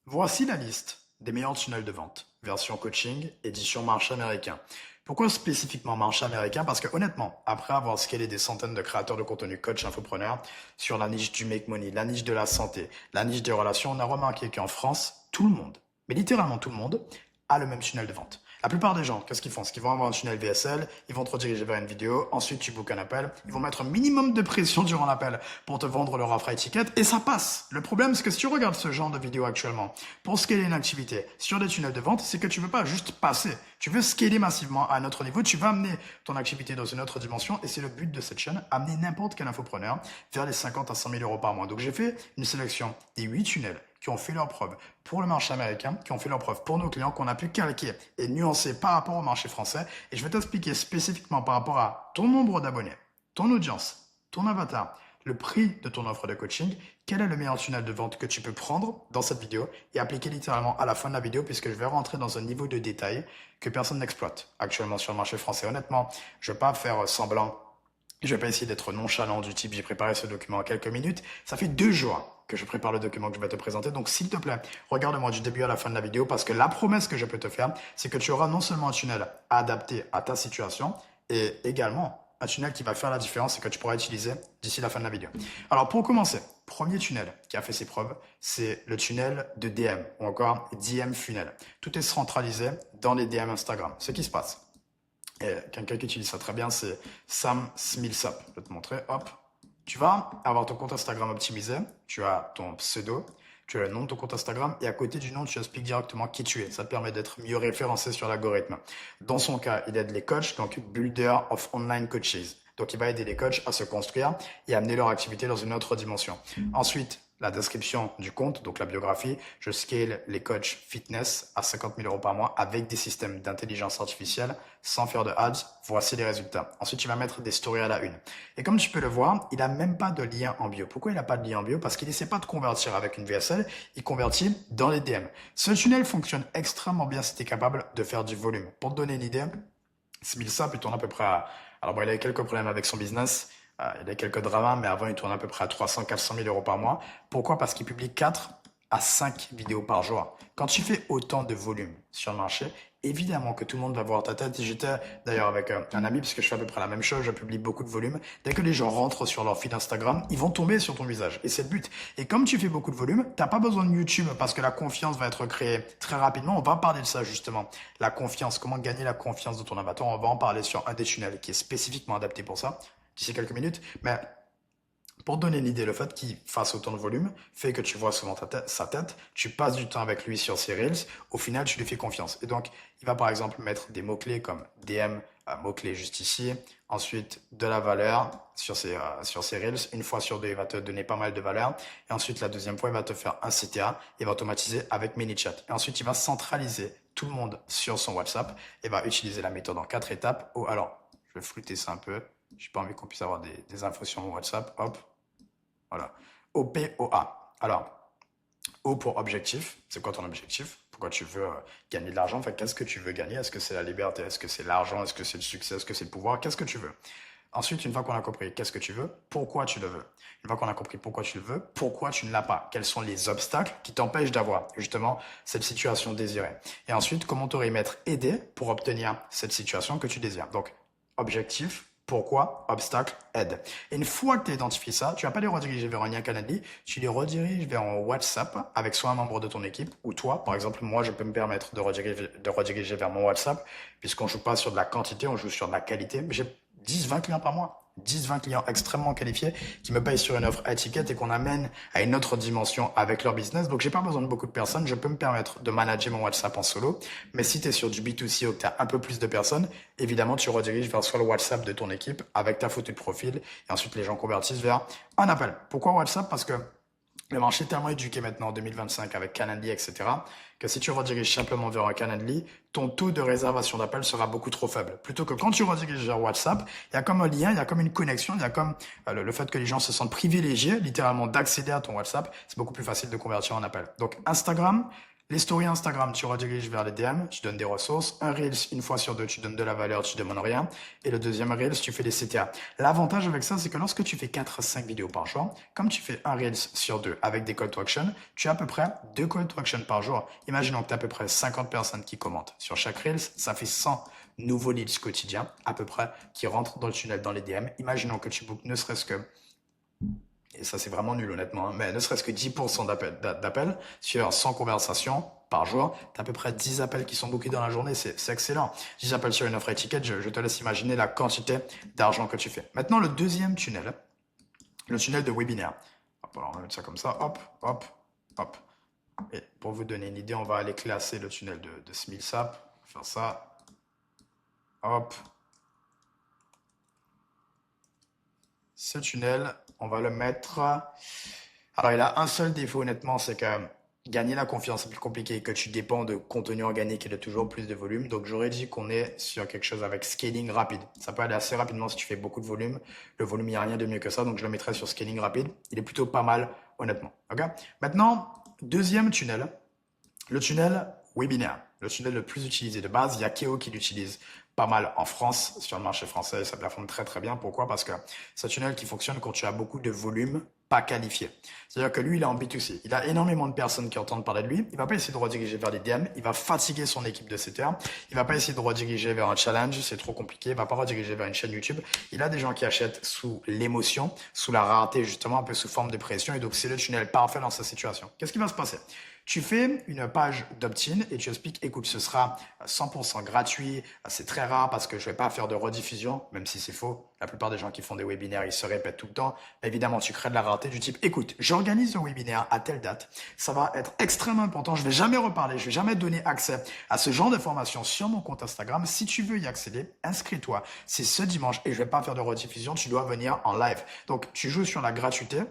Voici la liste des meilleurs tunnels de vente, version coaching, édition marché américain. Pourquoi spécifiquement marché américain? Parce que honnêtement, après avoir scalé des centaines de créateurs de contenu coach infopreneurs sur la niche du make money, la niche de la santé, la niche des relations, on a remarqué qu'en France, tout le monde, mais littéralement tout le monde, a le même tunnel de vente. La plupart des gens, qu'est-ce qu'ils font? C'est qu'ils vont avoir un tunnel VSL, ils vont te rediriger vers une vidéo, ensuite tu bookes un appel, ils vont mettre un minimum de pression durant l'appel pour te vendre leur offre à étiquette et ça passe. Le problème, c'est que si tu regardes ce genre de vidéo actuellement, pour scaler une activité sur des tunnels de vente, c'est que tu veux pas juste passer. Tu veux scaler massivement à un autre niveau, tu vas amener ton activité dans une autre dimension et c'est le but de cette chaîne, amener n'importe quel infopreneur vers les 50 à 100 000 euros par mois. Donc j'ai fait une sélection des 8 tunnels qui ont fait leurs preuves pour le marché américain, qui ont fait leurs preuves pour nos clients, qu'on a pu calquer et nuancer par rapport au marché français. Et je vais t'expliquer spécifiquement par rapport à ton nombre d'abonnés, ton audience, ton avatar, le prix de ton offre de coaching, quel est le meilleur tunnel de vente que tu peux prendre dans cette vidéo et appliquer littéralement à la fin de la vidéo puisque je vais rentrer dans un niveau de détail que personne n'exploite actuellement sur le marché français. Honnêtement, je ne vais pas faire semblant, je vais pas essayer d'être nonchalant du type j'ai préparé ce document en quelques minutes. Ça fait 2 jours que je prépare le document que je vais te présenter. Donc s'il te plaît, regarde-moi du début à la fin de la vidéo parce que la promesse que je peux te faire, c'est que tu auras non seulement un tunnel adapté à ta situation et également un tunnel qui va faire la différence et que tu pourras utiliser d'ici la fin de la vidéo. Alors pour commencer, premier tunnel qui a fait ses preuves, c'est le tunnel de DM ou encore DM funnel. Tout est centralisé dans les DM Instagram. Ce qui se passe. Et quelqu'un qui utilise ça très bien, c'est Sam Smilsop. Je vais te montrer. Hop. Tu vas avoir ton compte Instagram optimisé. Tu as ton pseudo. Tu as le nom de ton compte Instagram. Et à côté du nom, tu expliques directement qui tu es. Ça te permet d'être mieux référencé sur l'algorithme. Dans son cas, il aide les coachs, donc Builder of Online Coaches. Donc, il va aider les coachs à se construire et amener leur activité dans une autre dimension. Ensuite, la description du compte, donc la biographie, je scale les coachs fitness à 50 000 euros par mois avec des systèmes d'intelligence artificielle sans faire de ads. Voici les résultats. Ensuite, tu vas mettre des stories à la une. Et comme tu peux le voir, il a même pas de lien en bio. Pourquoi il n'a pas de lien en bio? Parce qu'il essaie pas de convertir avec une VSL, il convertit dans les DM. Ce tunnel fonctionne extrêmement bien si tu es capable de faire du volume. Pour te donner une idée, 6000 il tourne à peu près à... Alors bon, il a eu quelques problèmes avec son business. Il a quelques dramas, mais avant, il tourne à peu près à 300-400 000 euros par mois. Pourquoi? Parce qu'il publie 4 à 5 vidéos par jour. Quand tu fais autant de volume sur le marché, évidemment que tout le monde va voir ta tête. J'étais d'ailleurs avec un ami, parce que je fais à peu près la même chose, je publie beaucoup de volume. Dès que les gens rentrent sur leur feed Instagram, ils vont tomber sur ton visage. Et c'est le but. Et comme tu fais beaucoup de volume, t'as pas besoin de YouTube parce que la confiance va être créée très rapidement. On va parler de ça justement. La confiance, comment gagner la confiance de ton avatar. On va en parler sur un des tunnels qui est spécifiquement adapté pour ça d'ici quelques minutes. Mais pour te donner une idée, le fait qu'il fasse autant de volume fait que tu vois souvent sa tête, tu passes du temps avec lui sur ses reels, au final tu lui fais confiance. Et donc, il va par exemple mettre des mots-clés comme DM, mots-clés juste ici, ensuite de la valeur sur ses reels, une fois sur deux, il va te donner pas mal de valeur, et ensuite la deuxième fois, il va te faire un CTA, il va automatiser avec ManyChat. Et ensuite, il va centraliser tout le monde sur son WhatsApp et va utiliser la méthode en 4 étapes. Oh, alors, je vais flouter ça un peu. J'ai pas envie qu'on puisse avoir des infos sur mon WhatsApp. Hop. Voilà. OPOA. Alors, O pour objectif. C'est quoi ton objectif? Pourquoi tu veux gagner de l'argent? Enfin, qu'est-ce que tu veux gagner? Est-ce que c'est la liberté? Est-ce que c'est l'argent? Est-ce que c'est le succès? Est-ce que c'est le pouvoir? Qu'est-ce que tu veux? Ensuite, une fois qu'on a compris qu'est-ce que tu veux, pourquoi tu le veux. Une fois qu'on a compris pourquoi tu le veux, pourquoi tu ne l'as pas. Quels sont les obstacles qui t'empêchent d'avoir justement cette situation désirée. Et ensuite, comment t'aurais aimé être aidé pour obtenir cette situation que tu désires. Donc, objectif, pourquoi, obstacle, aide. Et une fois que tu as identifié ça, tu vas pas les rediriger vers un lien Calendly, tu les rediriges vers un WhatsApp avec soit un membre de ton équipe ou toi. Par exemple, moi, je peux me permettre de rediriger vers mon WhatsApp puisqu'on joue pas sur de la quantité, on joue sur de la qualité. J'ai 10-20 clients par mois. 10-20 clients extrêmement qualifiés qui me payent sur une offre à étiquette et qu'on amène à une autre dimension avec leur business. Donc, j'ai pas besoin de beaucoup de personnes. Je peux me permettre de manager mon WhatsApp en solo. Mais si tu es sur du B2C ou que tu as un peu plus de personnes, évidemment, tu rediriges vers soit le WhatsApp de ton équipe avec ta photo de profil et ensuite les gens convertissent vers un appel. Pourquoi WhatsApp? Parce que le marché est tellement éduqué maintenant en 2025 avec Calendly, etc., que si tu rediriges simplement vers un Calendly, ton taux de réservation d'appel sera beaucoup trop faible. Plutôt que quand tu rediriges vers WhatsApp, il y a comme un lien, il y a comme une connexion, il y a comme le fait que les gens se sentent privilégiés, littéralement, d'accéder à ton WhatsApp. C'est beaucoup plus facile de convertir en appel. Donc Instagram, Les stories Instagram, tu rediriges vers les DM, tu donnes des ressources. Un Reels, une fois sur deux, tu donnes de la valeur, tu demandes rien. Et le deuxième Reels, tu fais des CTA. L'avantage avec ça, c'est que lorsque tu fais 4 à 5 vidéos par jour, comme tu fais un Reels sur deux avec des call to action, tu as à peu près 2 call to action par jour. Imaginons que tu as à peu près 50 personnes qui commentent. Sur chaque Reels, ça fait 100 nouveaux leads quotidiens, à peu près, qui rentrent dans le tunnel, dans les DM. Imaginons que tu bookes ne serait-ce que et ça c'est vraiment nul honnêtement, hein, mais ne serait-ce que 10% d'appels sur 100 conversations par jour, tu as à peu près 10 appels qui sont bookés dans la journée, c'est excellent. 10 appels sur une offre étiquette, je te laisse imaginer la quantité d'argent que tu fais. Maintenant le deuxième tunnel, le tunnel de webinaire. Hop, alors on va mettre ça comme ça, hop, hop, hop. Et pour vous donner une idée, on va aller classer le tunnel de Smilsap, faire ça, hop. Ce tunnel, on va le mettre. Alors, il a un seul défaut, honnêtement, c'est que gagner la confiance, c'est plus compliqué, que tu dépends de contenu organique et de toujours plus de volume. Donc, j'aurais dit qu'on est sur quelque chose avec scaling rapide. Ça peut aller assez rapidement si tu fais beaucoup de volume. Le volume, il n'y a rien de mieux que ça. Donc, je le mettrai sur scaling rapide. Il est plutôt pas mal, honnêtement. OK? Maintenant, deuxième tunnel, le tunnel webinaire. Le tunnel le plus utilisé de base. Il y a Keo qui l'utilise pas mal en France, sur le marché français, ça plafonne très très bien. Pourquoi? Parce que c'est un tunnel qui fonctionne quand tu as beaucoup de volume pas qualifié. C'est-à-dire que lui, il est en B2C. Il a énormément de personnes qui entendent parler de lui. Il va pas essayer de rediriger vers les DM. Il va fatiguer son équipe de CTR. Il va pas essayer de rediriger vers un challenge. C'est trop compliqué. Il va pas rediriger vers une chaîne YouTube. Il a des gens qui achètent sous l'émotion, sous la rareté, justement, un peu sous forme de pression. Et donc, c'est le tunnel parfait dans sa situation. Qu'est-ce qui va se passer? Tu fais une page d'opt-in et tu expliques, écoute, ce sera 100% gratuit. C'est très rare parce que je vais pas faire de rediffusion, même si c'est faux. La plupart des gens qui font des webinaires, ils se répètent tout le temps. Évidemment, tu crées de la rareté du type, écoute, j'organise un webinaire à telle date. Ça va être extrêmement important. Je vais jamais reparler. Je vais jamais donner accès à ce genre de formation sur mon compte Instagram. Si tu veux y accéder, inscris-toi. C'est ce dimanche et je vais pas faire de rediffusion. Tu dois venir en live. Donc, tu joues sur la gratuité,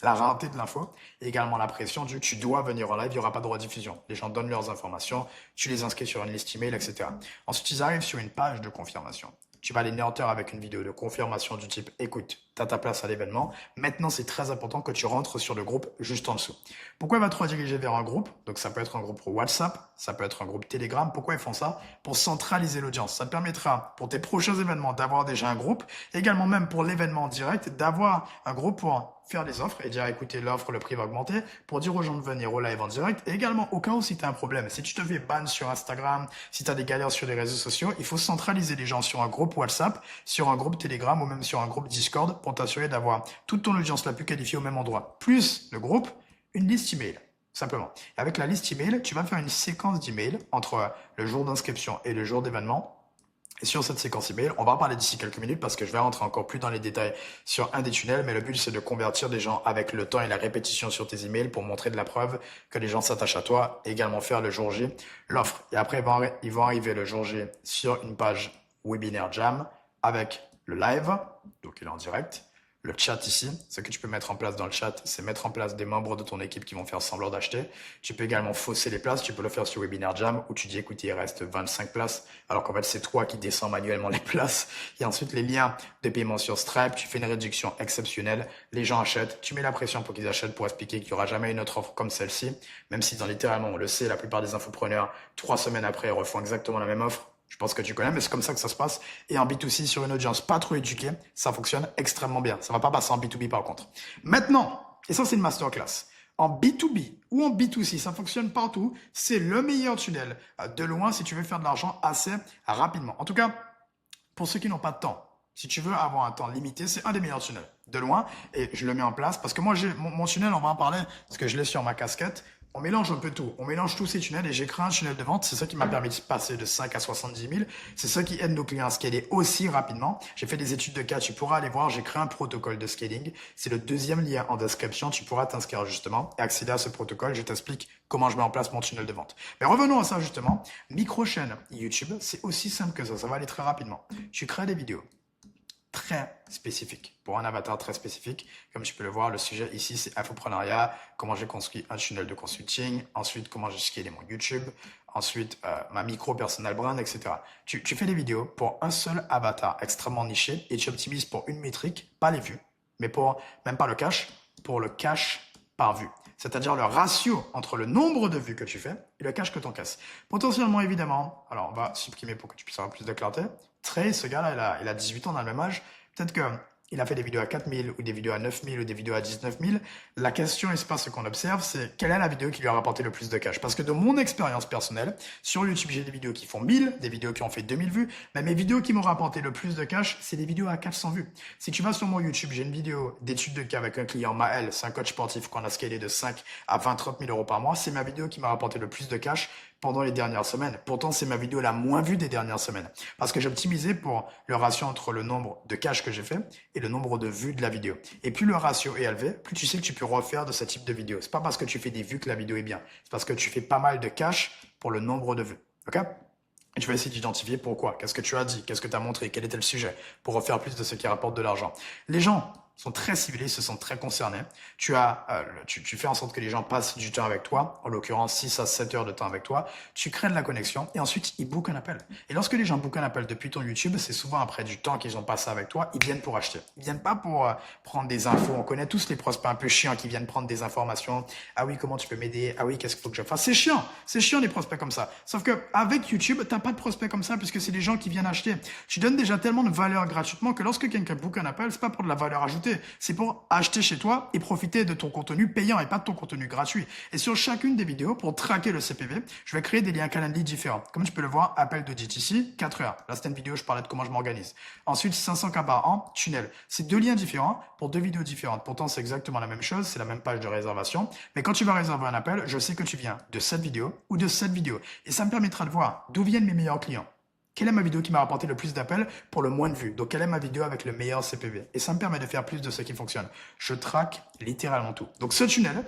la rareté de l'info et également la pression du tu dois venir en live, il n'y aura pas de rediffusion. Les gens donnent leurs informations, tu les inscris sur une liste email, etc. Ensuite, ils arrivent sur une page de confirmation. Tu vas les nurture avec une vidéo de confirmation du type écoute, tu as ta place à l'événement. Maintenant, c'est très important que tu rentres sur le groupe juste en dessous. Pourquoi il va te rediriger vers un groupe? Donc, ça peut être un groupe WhatsApp, ça peut être un groupe Telegram. Pourquoi ils font ça? Pour centraliser l'audience. Ça te permettra pour tes prochains événements d'avoir déjà un groupe, également même pour l'événement en direct, d'avoir un groupe pour faire des offres et dire écoutez l'offre, le prix va augmenter pour dire aux gens de venir au live en direct et également au cas où si tu as un problème, si tu te fais ban sur Instagram, si tu as des galères sur les réseaux sociaux, il faut centraliser les gens sur un groupe WhatsApp, sur un groupe Telegram ou même sur un groupe Discord pour t'assurer d'avoir toute ton audience la plus qualifiée au même endroit. Plus le groupe, une liste email. Simplement. Et avec la liste email, tu vas faire une séquence d'emails entre le jour d'inscription et le jour d'événement. Et sur cette séquence email, on va en parler d'ici quelques minutes parce que je vais rentrer encore plus dans les détails sur un des tunnels, mais le but c'est de convertir des gens avec le temps et la répétition sur tes emails pour montrer de la preuve que les gens s'attachent à toi et également faire le jour J l'offre. Et après, ils vont arriver le jour J sur une page Webinaire Jam avec le live, donc il est en direct. Le chat ici, ce que tu peux mettre en place dans le chat, c'est mettre en place des membres de ton équipe qui vont faire semblant d'acheter. Tu peux également fausser les places. Tu peux le faire sur Webinar Jam où tu dis, écoute, il reste 25 places, alors qu'en fait, c'est toi qui descends manuellement les places. Et ensuite, les liens de paiement sur Stripe, tu fais une réduction exceptionnelle. Les gens achètent. Tu mets la pression pour qu'ils achètent pour expliquer qu'il n'y aura jamais une autre offre comme celle-ci. Même si dans littéralement, on le sait, la plupart des infopreneurs, 3 semaines après, refont exactement la même offre. Je pense que tu connais, mais c'est comme ça que ça se passe. Et en B2C, sur une audience pas trop éduquée, ça fonctionne extrêmement bien. Ça va pas passer en B2B par contre. Maintenant, et ça c'est une masterclass, en B2B ou en B2C, ça fonctionne partout. C'est le meilleur tunnel de loin si tu veux faire de l'argent assez rapidement. En tout cas, pour ceux qui n'ont pas de temps, si tu veux avoir un temps limité, c'est un des meilleurs tunnels de loin. Et je le mets en place parce que moi, j'ai mon tunnel, on va en parler parce que je l'ai sur ma casquette. On mélange un peu tout. On mélange tous ces tunnels et j'ai créé un tunnel de vente. C'est ça qui m'a permis de passer de 5 à 70 000. C'est ça qui aide nos clients à scaler aussi rapidement. J'ai fait des études de cas. Tu pourras aller voir. J'ai créé un protocole de scaling. C'est le deuxième lien en description. Tu pourras t'inscrire justement et accéder à ce protocole. Je t'explique comment je mets en place mon tunnel de vente. Mais revenons à ça justement. Micro-chaîne YouTube, c'est aussi simple que ça. Ça va aller très rapidement. Tu crées des vidéos très spécifique, pour un avatar très spécifique. Comme tu peux le voir, le sujet ici, c'est infoprenariat, comment j'ai construit un tunnel de consulting, ensuite comment j'ai scalé mon YouTube, ensuite ma micro personal brand, etc. Tu fais des vidéos pour un seul avatar extrêmement niché et tu optimises pour une métrique, pas les vues, mais pour, même pas le cash, pour le cash par vue. c'est-à-dire le ratio entre le nombre de vues que tu fais et le cash que tu encaisses. Potentiellement, évidemment, alors on va supprimer pour que tu puisses avoir plus de clarté. Trey, ce gars-là, il a 18 ans, dans le même âge. Peut-être que il a fait des vidéos à 4000 ou des vidéos à 9000 ou des vidéos à 19000. La question, et c'est pas ce qu'on observe, c'est quelle est la vidéo qui lui a rapporté le plus de cash. Parce que de mon expérience personnelle, sur YouTube, j'ai des vidéos qui font 1000, des vidéos qui ont fait 2000 vues, mais mes vidéos qui m'ont rapporté le plus de cash, c'est des vidéos à 400 vues. Si tu vas sur mon YouTube, j'ai une vidéo d'étude de cas avec un client, Maël, c'est un coach sportif qu'on a scalé de 5 à 20-30 000 euros par mois. C'est ma vidéo qui m'a rapporté le plus de cash pendant les dernières semaines. Pourtant, c'est ma vidéo la moins vue des dernières semaines. Parce que j'ai optimisé pour le ratio entre le nombre de cash que j'ai fait et le nombre de vues de la vidéo. Et plus le ratio est élevé, plus tu sais que tu peux refaire de ce type de vidéo. C'est pas parce que tu fais des vues que la vidéo est bien. C'est parce que tu fais pas mal de cash pour le nombre de vues. Ok? Et tu vas essayer d'identifier pourquoi. Qu'est-ce que tu as dit? Qu'est-ce que tu as montré? Quel était le sujet? Pour refaire plus de ce qui rapporte de l'argent. Les gens sont très ciblés, se sentent très concernés. Tu fais en sorte que les gens passent du temps avec toi, en l'occurrence 6 à 7 heures de temps avec toi. Tu crées de la connexion et ensuite ils bookent un appel. Et lorsque les gens bookent un appel depuis ton YouTube, c'est souvent après du temps qu'ils ont passé avec toi, ils viennent pour acheter. Ils viennent pas pour prendre des infos. On connaît tous les prospects un peu chiants qui viennent prendre des informations. Ah oui, comment tu peux m'aider? Ah oui, qu'est-ce qu'il faut que je fasse? C'est chiant les prospects comme ça. Sauf que avec YouTube, t'as pas de prospects comme ça puisque c'est des gens qui viennent acheter. Tu donnes déjà tellement de valeur gratuitement que lorsque quelqu'un book un appel, c'est pas pour de la valeur ajoutée. C'est pour acheter chez toi et profiter de ton contenu payant et pas de ton contenu gratuit. Et sur chacune des vidéos, pour traquer le CPV, je vais créer des liens Calendly différents. Comme tu peux le voir, appel de DTC, 4 heures. Là, c'était une vidéo, je parlais de comment je m'organise. Ensuite, 500 cas par an, tunnel. C'est 2 liens différents pour 2 vidéos différentes. Pourtant, c'est exactement la même chose, c'est la même page de réservation. Mais quand tu vas réserver un appel, je sais que tu viens de cette vidéo ou de cette vidéo. Et ça me permettra de voir d'où viennent mes meilleurs clients. Quelle est ma vidéo qui m'a rapporté le plus d'appels pour le moins de vues? Donc, quelle est ma vidéo avec le meilleur CPV? Et ça me permet de faire plus de ce qui fonctionne. Je traque littéralement tout. Donc, ce tunnel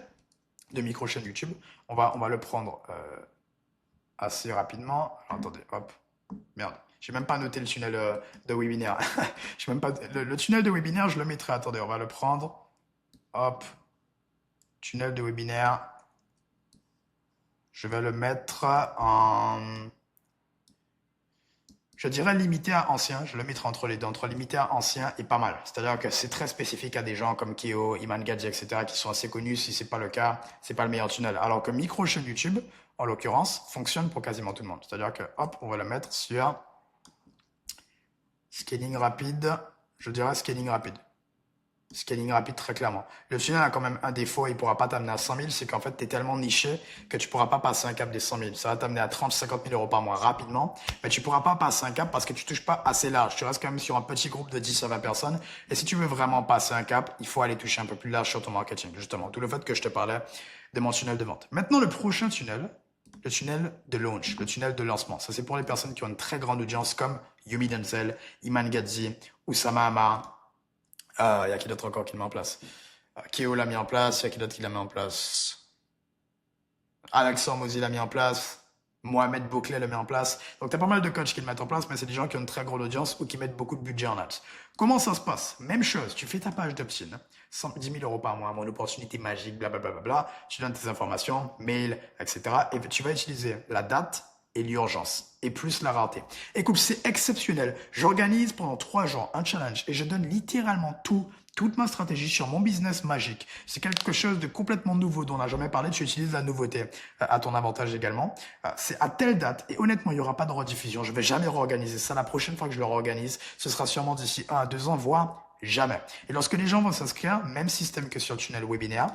de micro-chaîne YouTube, on va le prendre assez rapidement. Alors, attendez, hop, merde. J'ai même pas noté le tunnel de webinaire. J'ai même pas le tunnel de webinaire, je le mettrai. Attendez, on va le prendre. Hop, tunnel de webinaire. Je vais le mettre en... Je dirais limité à ancien, je le mettrai entre les deux, entre limité à ancien et pas mal. C'est-à-dire que c'est très spécifique à des gens comme Keo, Iman Gadji, etc. qui sont assez connus. Si c'est pas le cas, c'est pas le meilleur tunnel. Alors que micro chaîne YouTube, en l'occurrence, fonctionne pour quasiment tout le monde. C'est-à-dire que, hop, on va le mettre sur scaling rapide. Je dirais scaling rapide. Scaling rapide, très clairement. Le tunnel a quand même un défaut, il pourra pas t'amener à 100 000, c'est qu'en fait, tu es tellement niché que tu pourras pas passer un cap des 100 000. Ça va t'amener à 30, 50 000 euros par mois rapidement, mais tu pourras pas passer un cap parce que tu touches pas assez large. Tu restes quand même sur un petit groupe de 10 à 20 personnes. Et si tu veux vraiment passer un cap, il faut aller toucher un peu plus large sur ton marketing, justement. Tout le fait que je te parlais de mon tunnel de vente. Maintenant, le prochain tunnel, le tunnel de launch, le tunnel de lancement. Ça, c'est pour les personnes qui ont une très grande audience comme Yumi Denzel, Iman Gadzi, Oussama Hamar. Ah, il y a qui d'autre encore qui le met en place? Keo l'a mis en place, il y a qui d'autre qui l'a mis en place? Alexandre Mozi l'a mis en place, Mohamed Bouclet le met en place. Donc, tu as pas mal de coachs qui le mettent en place, mais c'est des gens qui ont une très grande audience ou qui mettent beaucoup de budget en ads. Comment ça se passe? Même chose, tu fais ta page d'opt-in, 10 000 euros par mois, mon opportunité magique, blablabla, tu donnes tes informations, mail, etc. Et tu vas utiliser la date et l'urgence, et plus la rareté. Écoute, c'est exceptionnel. J'organise pendant 3 jours un challenge et je donne littéralement toute ma stratégie sur mon business magique. C'est quelque chose de complètement nouveau dont on n'a jamais parlé. Tu utilises la nouveauté à ton avantage également. C'est à telle date et honnêtement, il n'y aura pas de rediffusion. Je vais jamais réorganiser ça. La prochaine fois que je le réorganise, ce sera sûrement d'ici 1 à 2 ans, voire jamais. Et lorsque les gens vont s'inscrire, même système que sur le tunnel webinaire,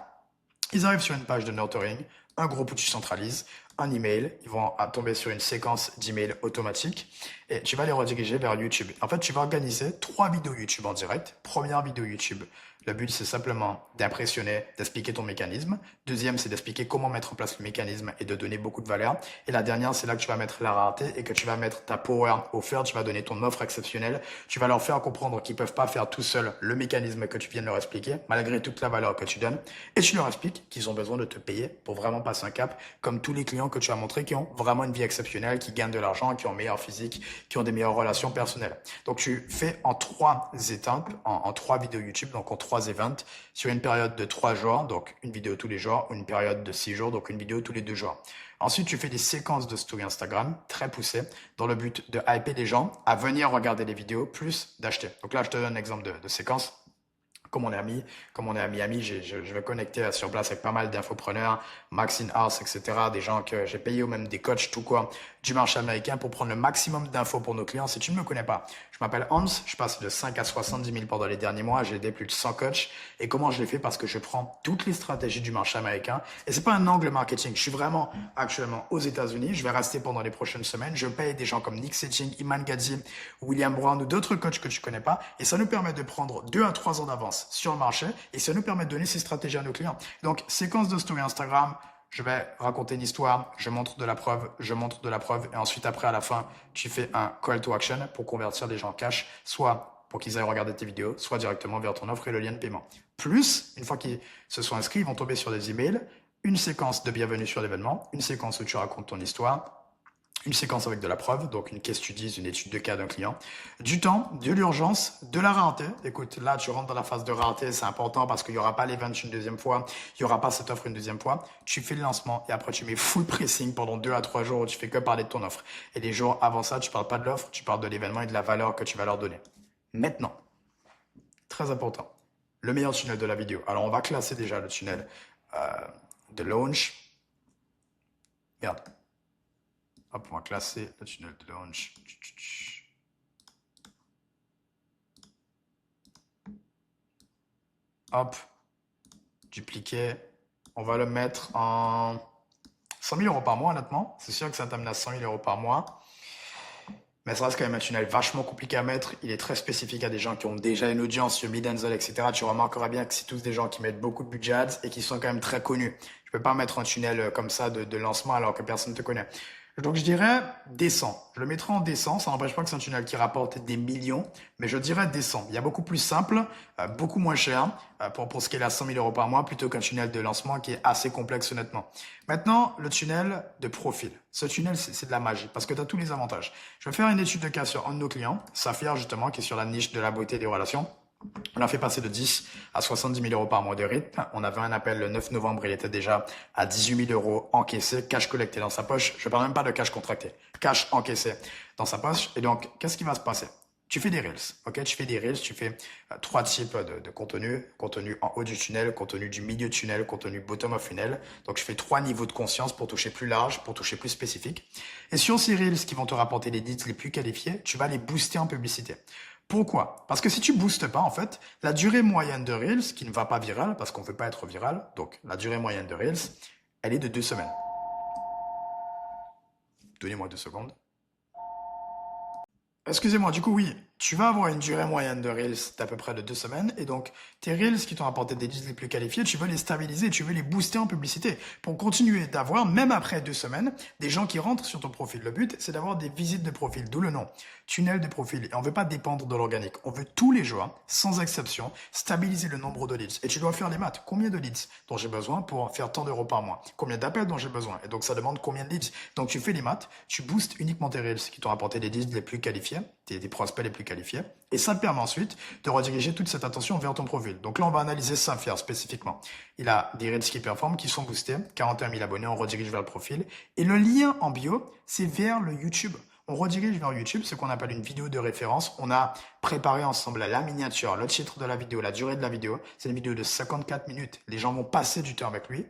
ils arrivent sur une page de nurturing, un groupe où tu centralises, un email, ils vont tomber sur une séquence d'emails automatique et tu vas les rediriger vers YouTube. En fait, tu vas organiser 3 vidéos YouTube en direct. Première vidéo YouTube, le but c'est simplement d'impressionner, d'expliquer ton mécanisme. Deuxième, c'est d'expliquer comment mettre en place le mécanisme et de donner beaucoup de valeur. Et la dernière, c'est là que tu vas mettre la rareté et que tu vas mettre ta power offer, tu vas donner ton offre exceptionnelle. Tu vas leur faire comprendre qu'ils peuvent pas faire tout seuls le mécanisme que tu viens de leur expliquer, malgré toute la valeur que tu donnes. Et tu leur expliques qu'ils ont besoin de te payer pour vraiment passer un cap, comme tous les clients que tu as montré qui ont vraiment une vie exceptionnelle, qui gagnent de l'argent, qui ont un meilleur physique, qui ont des meilleures relations personnelles. Donc, tu fais en 3 étapes, en 3 vidéos YouTube, donc en 3 events, sur une période de 3 jours, donc une vidéo tous les jours, ou une période de 6 jours, donc une vidéo tous les 2 jours. Ensuite, tu fais des séquences de story Instagram très poussées dans le but de hyper les gens à venir regarder les vidéos plus d'acheter. Donc là, je te donne un exemple de séquence. comme on est amis, comme on est à Miami, je vais connecter sur place avec pas mal d'infopreneurs, Max in House, etc., des gens que j'ai payés ou même des coachs, tout quoi, du marché américain pour prendre le maximum d'infos pour nos clients. Si tu ne me connais pas, je m'appelle Hans, je passe de 5 à 70 000 pendant les derniers mois, j'ai aidé plus de 100 coachs. Et comment je l'ai fait? Parce que je prends toutes les stratégies du marché américain. Et c'est pas un angle marketing. Je suis vraiment actuellement aux États-Unis. Je vais rester pendant les prochaines semaines. Je paye des gens comme Nick Setching, Iman Gadzi, William Brown ou d'autres coachs que tu connais pas. Et ça nous permet de prendre 2 à 3 ans d'avance sur le marché. Et ça nous permet de donner ces stratégies à nos clients. Donc, séquence de story Instagram. Je vais raconter une histoire, je montre de la preuve, je montre de la preuve, et ensuite après à la fin, tu fais un call to action pour convertir les gens en cash, soit pour qu'ils aillent regarder tes vidéos, soit directement vers ton offre et le lien de paiement. Plus, une fois qu'ils se sont inscrits, ils vont tomber sur des emails, une séquence de bienvenue sur l'événement, une séquence où tu racontes ton histoire, une séquence avec de la preuve, donc une case studies, une étude de cas d'un client, du temps, de l'urgence, de la rareté. Écoute, là, tu rentres dans la phase de rareté, c'est important parce qu'il n'y aura pas l'event une deuxième fois, il n'y aura pas cette offre une deuxième fois. Tu fais le lancement et après, tu mets full pressing pendant 2 à 3 jours où tu fais que parler de ton offre. Et les jours avant ça, tu parles pas de l'offre, tu parles de l'événement et de la valeur que tu vas leur donner. Maintenant, très important, le meilleur tunnel de la vidéo. Alors, on va classer déjà le tunnel de launch. Merde. Hop, on va classer le tunnel de launch. Hop, dupliquer. On va le mettre en 100 000 euros par mois, honnêtement. C'est sûr que ça t'amène à 100 000 euros par mois. Mais ça reste quand même un tunnel vachement compliqué à mettre. Il est très spécifique à des gens qui ont déjà une audience sur Mid-Denzel, etc. Tu remarqueras bien que c'est tous des gens qui mettent beaucoup de budget ads et qui sont quand même très connus. Je peux pas mettre un tunnel comme ça de lancement alors que personne ne te connaît. Donc je dirais décent. Je le mettrai en décent. Ça n'empêche pas que c'est un tunnel qui rapporte des millions, mais je dirais décent. Il y a beaucoup plus simple, beaucoup moins cher pour ce qui est à 100 000 euros par mois plutôt qu'un tunnel de lancement qui est assez complexe honnêtement. Maintenant, le tunnel de profil. Ce tunnel, c'est de la magie parce que tu as tous les avantages. Je vais faire une étude de cas sur un de nos clients, Saphir justement, qui est sur la niche de la beauté et des relations. On a fait passer de 10 à 70 000 euros par mois de rythme. On avait un appel le 9 novembre, il était déjà à 18 000 euros encaissés, cash collecté dans sa poche. Je parle même pas de cash contracté, cash encaissé dans sa poche. Et donc, qu'est-ce qui va se passer? Tu fais des reels, ok? Tu fais des reels, tu fais 3 types de contenu. Contenu en haut du tunnel, contenu du milieu de tunnel, contenu bottom of funnel. Donc, je fais 3 niveaux de conscience pour toucher plus large, pour toucher plus spécifique. Et sur ces reels qui vont te rapporter les leads les plus qualifiés, tu vas les booster en publicité. Pourquoi? Parce que si tu boostes pas, en fait, la durée moyenne de Reels, qui ne va pas viral, parce qu'on ne veut pas être viral, donc la durée moyenne de Reels, elle est de 2 semaines. Donnez-moi 2 secondes. Excusez-moi, du coup, oui, tu vas avoir une durée moyenne de Reels d'à peu près de 2 semaines. Et donc, tes Reels qui t'ont apporté des leads les plus qualifiés, tu veux les stabiliser, tu veux les booster en publicité pour continuer d'avoir, même après 2 semaines, des gens qui rentrent sur ton profil. Le but, c'est d'avoir des visites de profil, d'où le nom, tunnel de profil. Et on veut pas dépendre de l'organique. On veut tous les jours, sans exception, stabiliser le nombre de leads. Et tu dois faire les maths. Combien de leads dont j'ai besoin pour faire tant d'euros par mois? Combien d'appels dont j'ai besoin? Et donc, ça demande combien de leads. Donc, tu fais les maths, tu boostes uniquement tes Reels qui t'ont apporté des leads les plus qualifiés, des prospects les plus qualifiés. Et ça te permet ensuite de rediriger toute cette attention vers ton profil. Donc là, on va analyser Saphir spécifiquement. Il a des Reels qui performent, qui sont boostés, 41 000 abonnés, on redirige vers le profil. Et le lien en bio, c'est vers le YouTube. On redirige vers YouTube, ce qu'on appelle une vidéo de référence. On a préparé ensemble la miniature, le titre de la vidéo, la durée de la vidéo. C'est une vidéo de 54 minutes. Les gens vont passer du temps avec lui.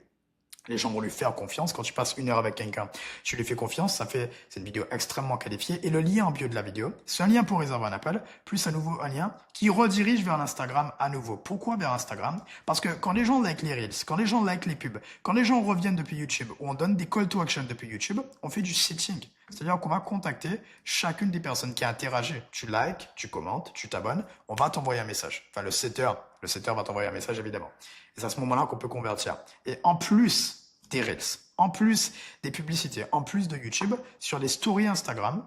Les gens vont lui faire confiance. Quand tu passes 1 heure avec quelqu'un, tu lui fais confiance. C'est une vidéo extrêmement qualifiée. Et le lien en bio de la vidéo, c'est un lien pour réserver un appel, plus à nouveau un lien qui redirige vers l'Instagram à nouveau. Pourquoi vers Instagram? Parce que quand les gens like les Reels, quand les gens like les pubs, quand les gens reviennent depuis YouTube ou on donne des call to action depuis YouTube, on fait du setting. C'est-à-dire qu'on va contacter chacune des personnes qui a interagi. Tu likes, tu commentes, tu t'abonnes, on va t'envoyer un message. Enfin, le setter va t'envoyer un message évidemment. Et c'est à ce moment-là qu'on peut convertir. Et en plus des Reels, en plus des publicités, en plus de YouTube, sur les stories Instagram,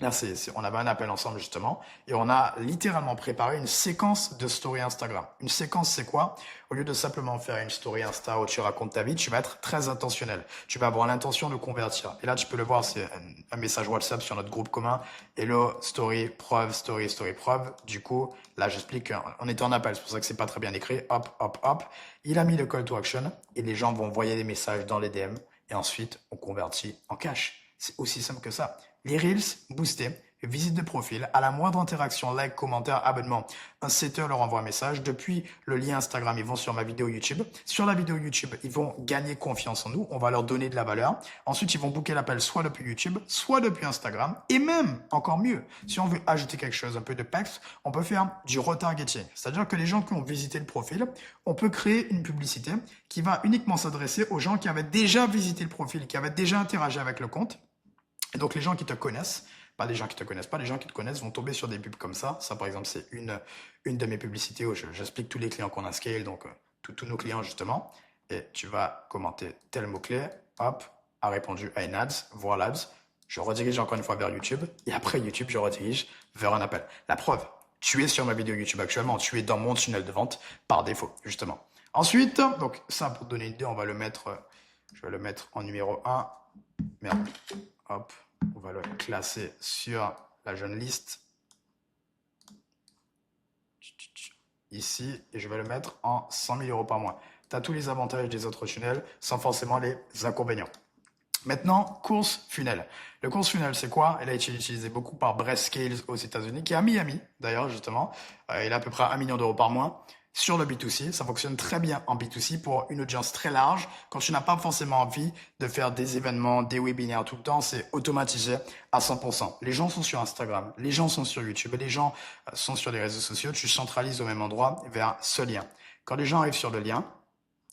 là, on avait un appel ensemble justement et on a littéralement préparé une séquence de story Instagram. Une séquence, c'est quoi? Au lieu de simplement faire une story Insta où tu racontes ta vie, tu vas être très intentionnel. Tu vas avoir l'intention de convertir. Et là, tu peux le voir, c'est un message WhatsApp sur notre groupe commun. Hello, story, preuve, story, story, preuve. Du coup, là, j'explique qu'on était en appel. C'est pour ça que c'est pas très bien écrit. Hop, hop, hop. Il a mis le call to action et les gens vont envoyer des messages dans les DM et ensuite, on convertit en cash. C'est aussi simple que ça. Les Reels boostés, visite de profil, à la moindre interaction, like, commentaire, abonnement, un setter leur envoie un message. Depuis le lien Instagram, ils vont sur ma vidéo YouTube. Sur la vidéo YouTube, ils vont gagner confiance en nous. On va leur donner de la valeur. Ensuite, ils vont booker l'appel soit depuis YouTube, soit depuis Instagram. Et même, encore mieux, si on veut ajouter quelque chose, un peu de peps, on peut faire du retargeting. C'est-à-dire que les gens qui ont visité le profil, on peut créer une publicité qui va uniquement s'adresser aux gens qui avaient déjà visité le profil, qui avaient déjà interagi avec le compte. Et donc, les gens qui te connaissent, pas les gens qui te connaissent pas, les gens qui te connaissent vont tomber sur des pubs comme ça. Ça, par exemple, c'est une de mes publicités où j'explique tous les clients qu'on a scale, donc tous nos clients, justement. Et tu vas commenter tel mot-clé, hop, a répondu à une ads, voir l'ads. Je redirige encore une fois vers YouTube. Et après YouTube, je redirige vers un appel. La preuve, tu es sur ma vidéo YouTube actuellement. Tu es dans mon tunnel de vente par défaut, justement. Ensuite, donc ça, pour te donner une idée, on va le mettre, je vais le mettre en numéro 1. Merde. Hop, on va le classer sur la jeune liste. Ici, et je vais le mettre en 100 000 euros par mois. Tu as tous les avantages des autres tunnels sans forcément les inconvénients. Maintenant, course funnel. Le course funnel, c'est quoi? Elle a été utilisée beaucoup par Breast Scales aux États-Unis, qui est à Miami, d'ailleurs, justement. Il a à peu près 1 million d'euros par mois. Sur le B2C, ça fonctionne très bien en B2C pour une audience très large. Quand tu n'as pas forcément envie de faire des événements, des webinaires tout le temps, c'est automatisé à 100%. Les gens sont sur Instagram, les gens sont sur YouTube et les gens sont sur les réseaux sociaux. Tu centralises au même endroit vers ce lien. Quand les gens arrivent sur le lien,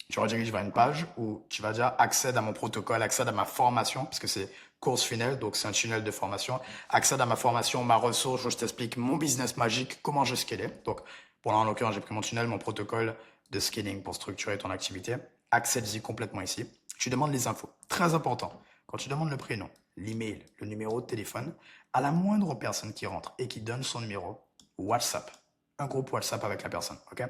tu rediriges vers une page où tu vas dire accède à mon protocole, accède à ma formation, parce que c'est course funnel, donc c'est un tunnel de formation. Accède à ma formation, ma ressource, où je t'explique mon business magique, comment je scale. Donc, pour là, en l'occurrence, j'ai pris mon tunnel, mon protocole de scaling pour structurer ton activité. Accède-y complètement ici. Tu demandes les infos. Très important. Quand tu demandes le prénom, l'email, le numéro de téléphone, à la moindre personne qui rentre et qui donne son numéro, WhatsApp. Un groupe WhatsApp avec la personne, ok?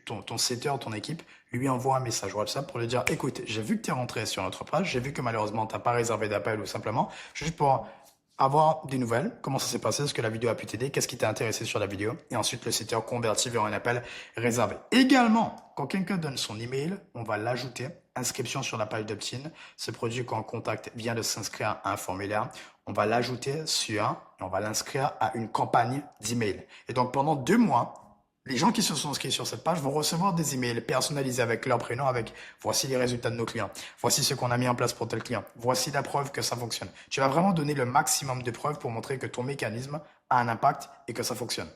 Ton setter, ton équipe, lui envoie un message WhatsApp pour lui dire, écoute, j'ai vu que tu es rentré sur notre page, j'ai vu que malheureusement, tu n'as pas réservé d'appel ou simplement, juste pour avoir des nouvelles, comment ça s'est passé, est-ce que la vidéo a pu t'aider, qu'est-ce qui t'a intéressé sur la vidéo, et ensuite le setter convertit vers un appel réservé. Également, quand quelqu'un donne son email, on va l'ajouter, inscription sur la page d'opt-in, ce produit quand contact vient de s'inscrire à un formulaire, on va l'ajouter sur, et on va l'inscrire à une campagne d'email. Et donc pendant 2 mois, les gens qui se sont inscrits sur cette page vont recevoir des emails personnalisés avec leur prénom, avec voici les résultats de nos clients, voici ce qu'on a mis en place pour tel client, voici la preuve que ça fonctionne. Tu vas vraiment donner le maximum de preuves pour montrer que ton mécanisme a un impact et que ça fonctionne.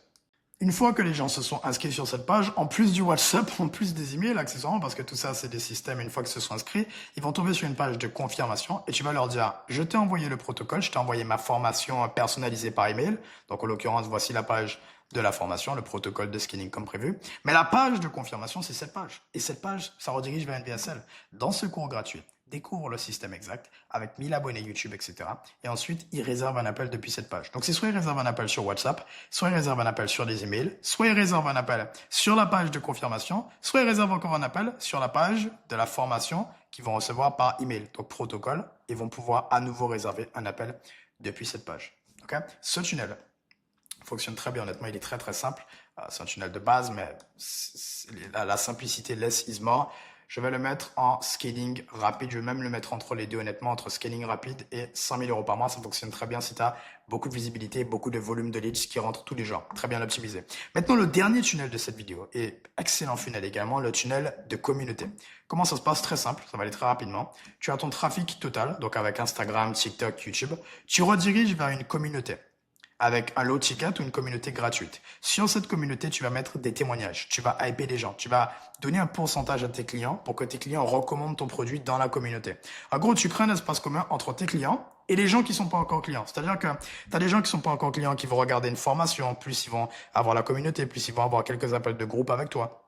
Une fois que les gens se sont inscrits sur cette page, en plus du WhatsApp, en plus des emails, accessoirement, parce que tout ça, c'est des systèmes, une fois qu'ils se sont inscrits, ils vont tomber sur une page de confirmation et tu vas leur dire, je t'ai envoyé le protocole, je t'ai envoyé ma formation personnalisée par email. Donc, en l'occurrence, voici la page de la formation, le protocole de scaling comme prévu. Mais la page de confirmation, c'est cette page. Et cette page, ça redirige vers une VSL. Dans ce cours gratuit, découvre le système exact avec 1000 abonnés YouTube, etc. Et ensuite, il réserve un appel depuis cette page. Donc, c'est soit il réserve un appel sur WhatsApp, soit il réserve un appel sur des emails, soit il réserve un appel sur la page de confirmation, soit il réserve encore un appel sur la page de la formation qu'ils vont recevoir par email. Donc, protocole, ils vont pouvoir à nouveau réserver un appel depuis cette page. Okay? Ce tunnel fonctionne très bien, honnêtement, il est très très simple. C'est un tunnel de base, mais la simplicité less is more. Je vais le mettre en scaling rapide. Je vais même le mettre entre les deux, honnêtement, entre scaling rapide et 100 000 euros par mois. Ça fonctionne très bien si tu as beaucoup de visibilité, beaucoup de volume de leads qui rentrent tous les jours. Très bien optimisé. Maintenant, le dernier tunnel de cette vidéo est excellent funnel également, le tunnel de communauté. Comment ça se passe? Très simple, ça va aller très rapidement. Tu as ton trafic total, donc avec Instagram, TikTok, YouTube. Tu rediriges vers une communauté avec un low ticket ou une communauté gratuite. Sur cette communauté, tu vas mettre des témoignages, tu vas hyper les gens, tu vas donner un pourcentage à tes clients pour que tes clients recommandent ton produit dans la communauté. En gros, tu crées un espace commun entre tes clients et les gens qui sont pas encore clients. C'est-à-dire que tu as des gens qui sont pas encore clients qui vont regarder une formation, plus ils vont avoir la communauté, plus ils vont avoir quelques appels de groupe avec toi.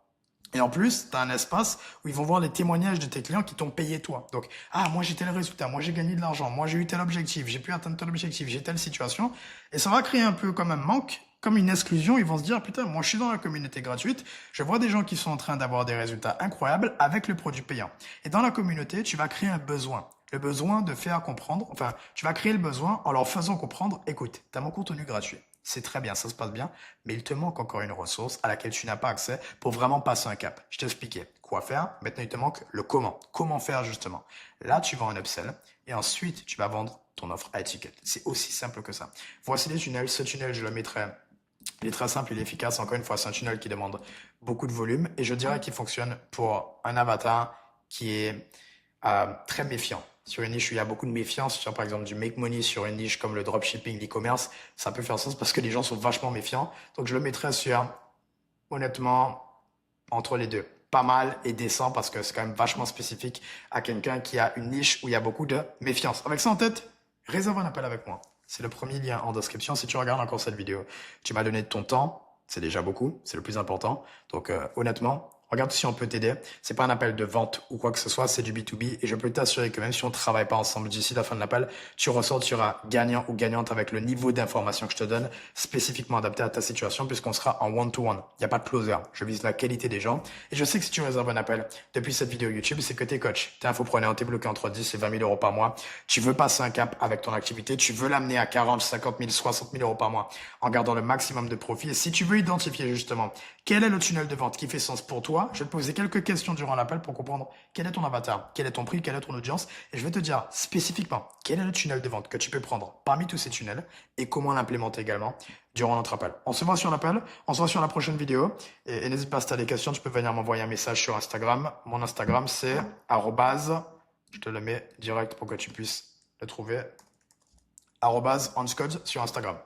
Et en plus, tu as un espace où ils vont voir les témoignages de tes clients qui t'ont payé toi. Donc, moi j'ai tel résultat, moi j'ai gagné de l'argent, moi j'ai eu tel objectif, j'ai pu atteindre tel objectif, j'ai telle situation. Et ça va créer un peu comme un manque, comme une exclusion. Ils vont se dire, putain, moi je suis dans la communauté gratuite, je vois des gens qui sont en train d'avoir des résultats incroyables avec le produit payant. Et dans la communauté, tu vas créer un besoin. Le besoin de faire comprendre, tu vas créer le besoin en leur faisant comprendre, écoute, tu as mon contenu gratuit. c'est très bien, ça se passe bien, mais il te manque encore une ressource à laquelle tu n'as pas accès pour vraiment passer un cap. Je t'ai expliqué quoi faire, maintenant il te manque le comment. Comment faire justement? Là, tu vas en upsell et ensuite tu vas vendre ton offre à étiquette. C'est aussi simple que ça. Voici les tunnels. Ce tunnel, je le mettrai. Il est très simple, il est efficace. Encore une fois, c'est un tunnel qui demande beaucoup de volume et je dirais qu'il fonctionne pour un avatar qui est très méfiant. Sur une niche où il y a beaucoup de méfiance, sur par exemple du make money sur une niche comme le dropshipping, l'e-commerce, ça peut faire sens parce que les gens sont vachement méfiants. Donc je le mettrais sur, honnêtement, entre les deux. Pas mal et décent parce que c'est quand même vachement spécifique à quelqu'un qui a une niche où il y a beaucoup de méfiance. Avec ça en tête, réserve un appel avec moi. C'est le premier lien en description. Si tu regardes encore cette vidéo, tu m'as donné de ton temps. C'est déjà beaucoup, c'est le plus important. Donc honnêtement, regarde si on peut t'aider. C'est pas un appel de vente ou quoi que ce soit, c'est du B2B et je peux t'assurer que même si on travaille pas ensemble d'ici la fin de l'appel, tu ressortiras gagnant ou gagnante avec le niveau d'information que je te donne, spécifiquement adapté à ta situation puisqu'on sera en one-to-one. Il n'y a pas de closer. Je vise la qualité des gens et je sais que si tu réserves un appel depuis cette vidéo YouTube, c'est que t'es coach, t'es infopreneur, t'es bloqué entre 10 et 20 000 euros par mois. Tu veux passer un cap avec ton activité, tu veux l'amener à 40, 50 000, 60 000 euros par mois en gardant le maximum de profit. Et si tu veux identifier justement quel est le tunnel de vente qui fait sens pour toi, je vais te poser quelques questions durant l'appel pour comprendre quel est ton avatar, quel est ton prix, quelle est ton audience. Et je vais te dire spécifiquement quel est le tunnel de vente que tu peux prendre parmi tous ces tunnels et comment l'implémenter également durant notre appel. On se voit sur l'appel, on se voit sur la prochaine vidéo. Et n'hésite pas, si tu as des questions, tu peux venir m'envoyer un message sur Instagram. Mon Instagram, c'est arrobase, je te le mets direct pour que tu puisses le trouver, arrobase @onscode sur Instagram.